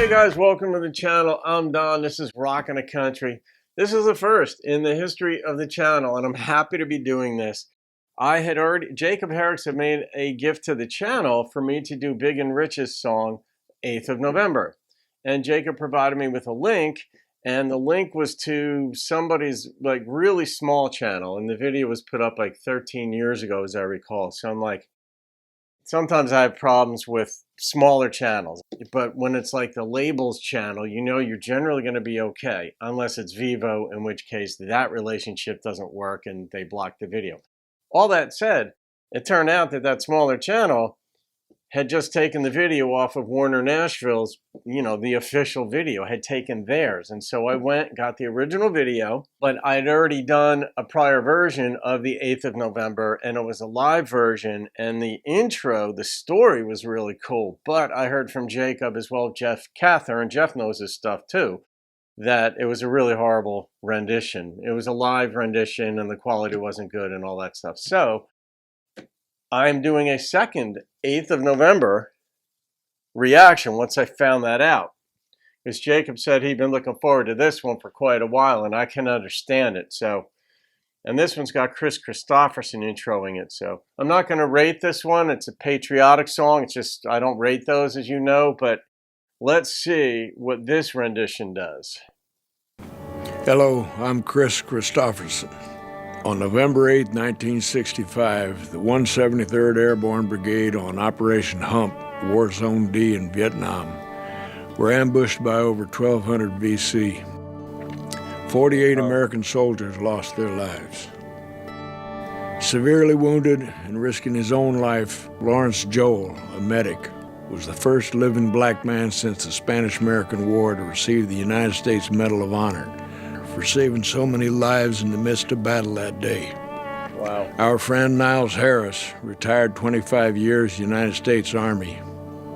Hey guys, welcome to the channel. I'm Don. This is Rockin' the Country. This is the first in the history of the channel, and I'm happy to be doing this. Jacob Herricks had made a gift to the channel for me to do Big and Rich's song, 8th of November. And Jacob provided me with a link, and the link was to somebody's like really small channel, and the video was put up like 13 years ago, as I recall. So I'm like, sometimes I have problems with smaller channels, but when it's like the labels channel, you know you're generally going to be okay, unless it's Vivo, in which case that relationship doesn't work and they block the video. All that said, it turned out that that smaller channel had just taken the video off of Warner Nashville's, the official video, had taken theirs. And so I went, got the original video, but I'd already done a prior version of the 8th of November, and it was a live version. And the intro, the story was really cool. But I heard from Jacob as well, Jeff Cather, and Jeff knows his stuff too, that it was a really horrible rendition. It was a live rendition and the quality wasn't good and all that stuff. So I'm doing a second 8th of November reaction once I found that out. Because Jacob said he'd been looking forward to this one for quite a while, and I can understand it. So, and this one's got Chris Christopherson introing it. So I'm not going to rate this one. It's a patriotic song. It's just, I don't rate those, as you know, but let's see what this rendition does. Hello, I'm Chris Christopherson. On November 8, 1965, the 173rd Airborne Brigade on Operation Hump, War Zone D in Vietnam, were ambushed by over 1,200 VC. 48 American soldiers lost their lives. Severely wounded and risking his own life, Lawrence Joel, a medic, was the first living black man since the Spanish-American War to receive the United States Medal of Honor for saving so many lives in the midst of battle that day. Wow. Our friend Niles Harris, retired 25 years United States Army,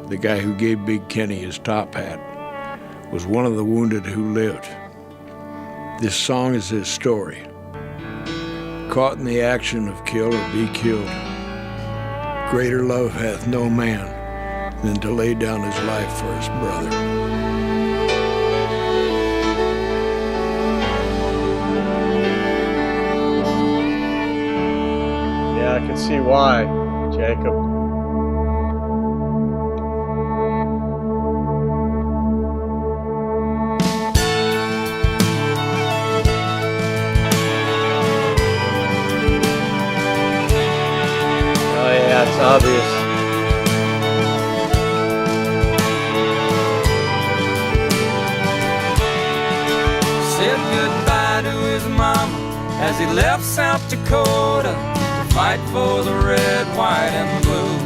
the guy who gave Big Kenny his top hat, was one of the wounded who lived. This song is his story. Caught in the action of kill or be killed, greater love hath no man than to lay down his life for his brother. I can see why, Jacob. Oh yeah, it's obvious. Said goodbye to his mama as he left South Dakota, fight for the red, white, and blue.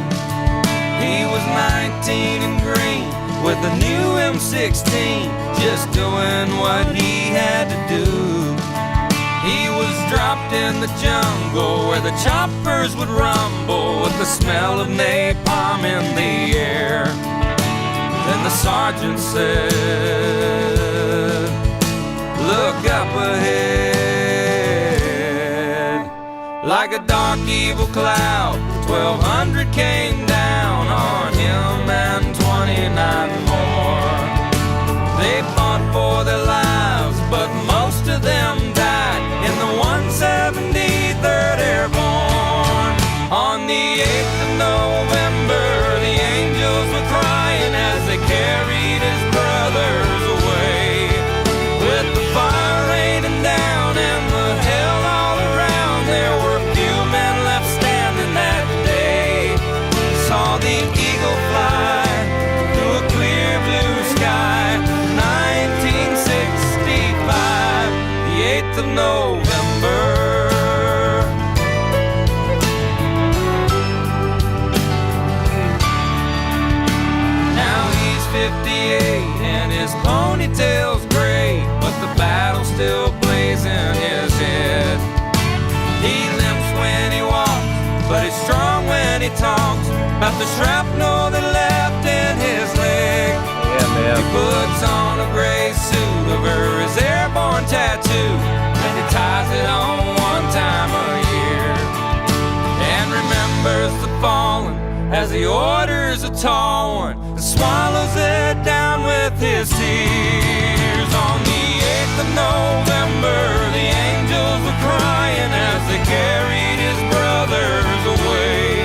He was 19 and green with a new M16, just doing what he had to do. He was dropped in the jungle where the choppers would rumble with the smell of napalm in the air. Then the sergeant said, "Look up ahead." Like a dark evil cloud, 1,200 came down on him and 29 more. They fought for their lives, but most of them died in the 173rd Airborne. On the 8th of November, the angels were crying as they carried his brothers away. With the fire raining down and the hell all around, there were few men left standing that day. Saw the eagle fly through a clear blue sky. 1965, the 8th of November. Now he's 58 and his ponytail's gray, but the battle's still blazing in his head. He limps when he walks, but he's strong when he talks about the shrapnel that left in his leg. Yeah, man. He puts on a gray suit over his airborne tattoo, and he ties it on one time a year, and remembers the fallen as he orders a tall one and swallows it down with with his tears. On the 8th of November, the angels were crying as they carried his brothers away.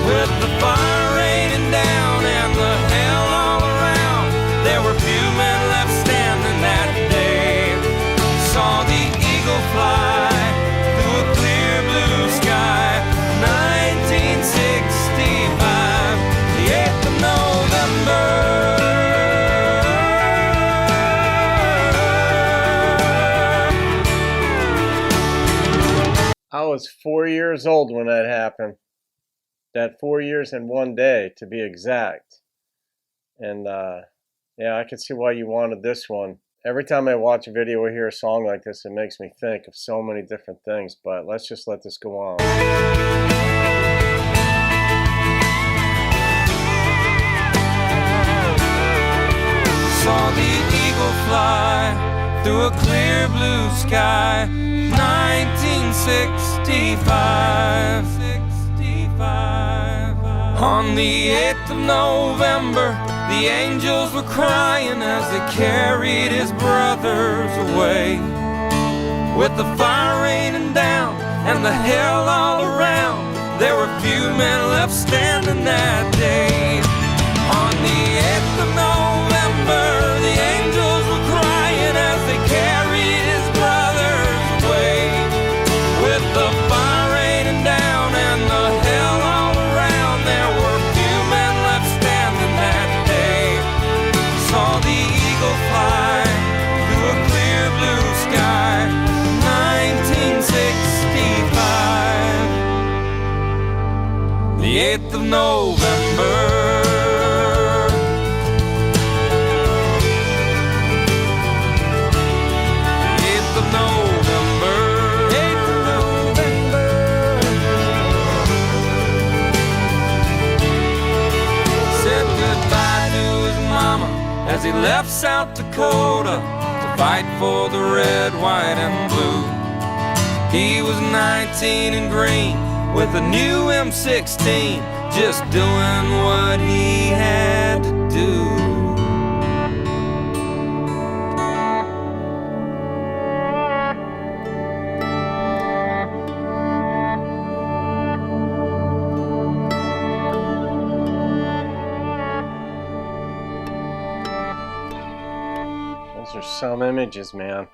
With the fire raining down and the hell all around, there were few men left standing that day. Saw the eagle fly through a clear blue sky, 1965, the 8th of November. I was 4 years old when that happened. That 4 years and 1 day, to be exact. And yeah, I can see why you wanted this one. Every time I watch a video or hear a song like this, it makes me think of so many different things. But let's just let this go on. Saw the eagle fly through a clear blue sky, 1965. On the 8th of November, the angels were crying as they carried his brothers away. With the fire raining down and the hell all around, there were few men left standing that day. On the 8th of November, the angels were crying as they carried his brothers away. With the fire raining down and the hell all around, there were few men left standing that day. Saw the eagle fly through a clear blue sky, 1965, the 8th of November. As he left South Dakota to fight for the red, white, and blue. He was 19 and green with a new M16, just doing what he had to do. Those are some images, man.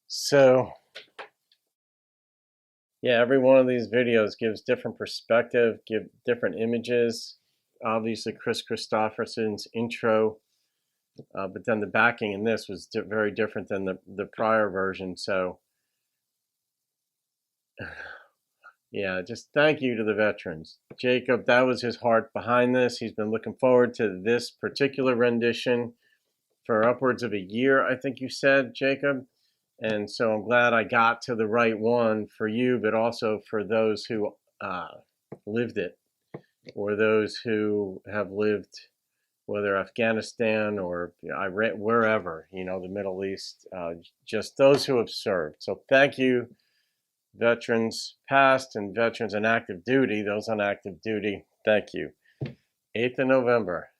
So, yeah, every one of these videos gives different perspective, give different images. Obviously, Chris Christopherson's intro, but then the backing in this was very different than the prior version. So, yeah, just thank you to the veterans. Jacob, that was his heart behind this. He's been looking forward to this particular rendition for upwards of a year, I think you said, Jacob. And so I'm glad I got to the right one for you, but also for those who lived it, or those who have lived, whether Afghanistan or Iraq, wherever, you know, the Middle East, just those who have served. So thank you, veterans past and veterans on active duty, those on active duty, thank you. 8th of November.